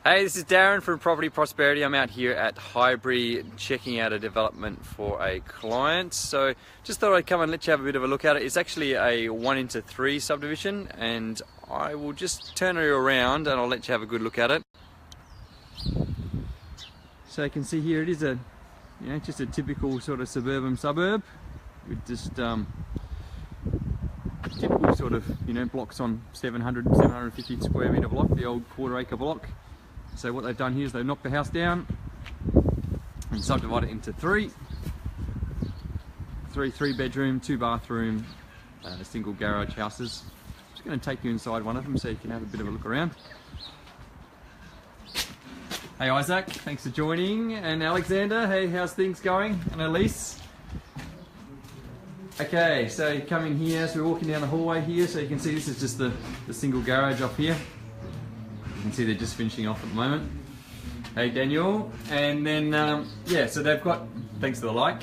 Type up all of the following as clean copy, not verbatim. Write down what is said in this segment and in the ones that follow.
Hey, this is Darren from Property Prosperity. I'm out here at Highbury checking out a development for a client. So just thought I'd come and let you have a bit of a look at it. It's actually a 1:3 subdivision, and I will just turn it around and I'll let you have a good look at it. So you can see here it is just a typical sort of suburban suburb with just typical sort of blocks on 750 square metre block, the old quarter-acre block. So what they've done here is they've knocked the house down and subdivided it into three bedroom, 2 bathroom, single garage houses. I'm just going to take you inside one of them so you can have a bit of a look around. Hey Isaac, thanks for joining, and Alexander, hey, how's things going? And Elise. Okay, so you come in here, so we're walking down the hallway here, so you can see this is just the single garage off here. You can see they're just finishing off at the moment. Hey Daniel, and then yeah, so they've got, thanks to the like,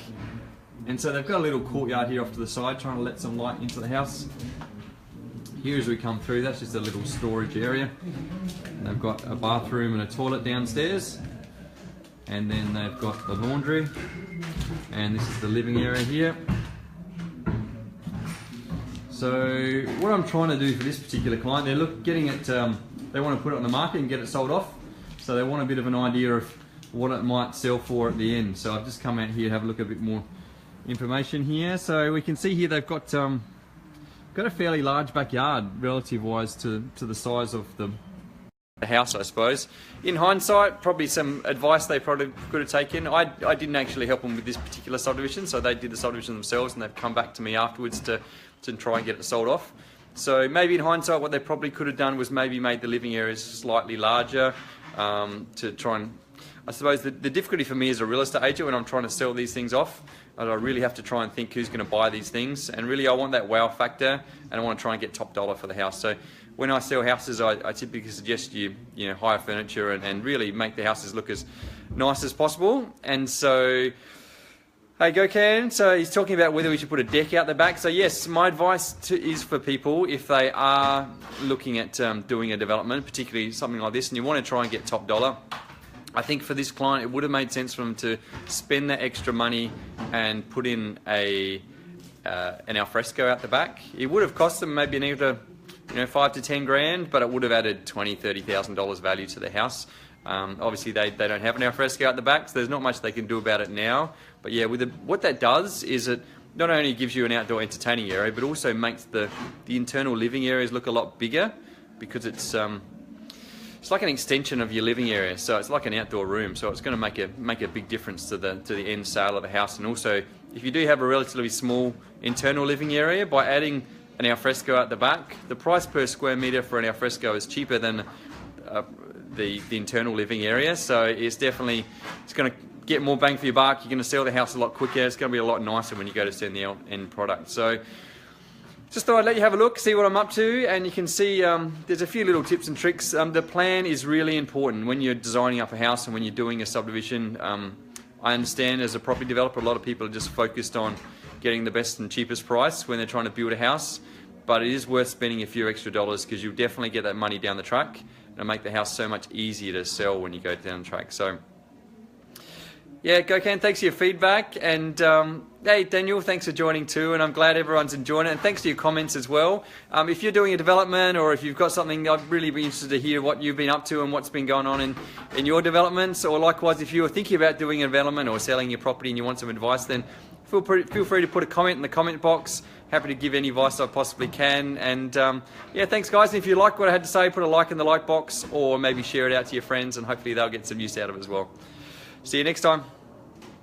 and so they've got a little courtyard here off to the side, trying to let some light into the house. Here as we come through, that's just a little storage area. And they've got a bathroom and a toilet downstairs, and then they've got the laundry, and this is the living area here. So what I'm trying to do for this particular client, they're getting it. They want to put it on the market and get it sold off. So they want a bit of an idea of what it might sell for at the end. So I've just come out here to have a look at a bit more information here. So we can see here they've got a fairly large backyard relative-wise to the size of the house, I suppose. In hindsight, probably some advice they probably could have taken. I didn't actually help them with this particular subdivision, so they did the subdivision themselves, and they've come back to me afterwards to try and get it sold off. So maybe in hindsight what they probably could have done was maybe made the living areas slightly larger to try and, I suppose the difficulty for me as a real estate agent when I'm trying to sell these things off, I really have to try and think who's going to buy these things, and really I want that wow factor, and I want to try and get top dollar for the house. So when I sell houses, I typically suggest you hire furniture and really make the houses look as nice as possible. And so hey Gokhan, so he's talking about whether we should put a deck out the back. So yes, my advice is for people, if they are looking at doing a development, particularly something like this, and you want to try and get top dollar, I think for this client it would have made sense for them to spend that extra money and put in an alfresco out the back. It would have cost them maybe an extra 5 to 10 grand, but it would have added $20,000-$30,000 value to the house. Obviously they don't have an alfresco out the back, so there's not much they can do about it now. But yeah, what that does is it not only gives you an outdoor entertaining area, but also makes the internal living areas look a lot bigger, because it's like an extension of your living area. So it's like an outdoor room. So it's going to make a big difference to the end sale of the house. And also, if you do have a relatively small internal living area, by adding an alfresco out the back, the price per square metre for an alfresco is cheaper than the internal living area. So it's going to get more bang for your buck. You're going to sell the house a lot quicker. It's going to be a lot nicer when you go to send the end product. So just thought I'd let you have a look, see what I'm up to, and you can see there's a few little tips and tricks. The plan is really important when you're designing up a house and when you're doing a subdivision. I understand as a property developer, a lot of people are just focused on getting the best and cheapest price when they're trying to build a house, but it is worth spending a few extra dollars, because you'll definitely get that money down the track, and it'll make the house so much easier to sell when you go down the track. So yeah, Gokhan, thanks for your feedback, and hey Daniel, thanks for joining too, and I'm glad everyone's enjoying it, and thanks for your comments as well. If you're doing a development, or if you've got something, I'd really be interested to hear what you've been up to and what's been going on in your developments. Or likewise, if you're thinking about doing a development or selling your property and you want some advice, then feel free to put a comment in the comment box. Happy to give any advice I possibly can. And yeah, thanks guys. And if you like what I had to say, put a like in the like box, or maybe share it out to your friends, and hopefully they'll get some use out of it as well. See you next time.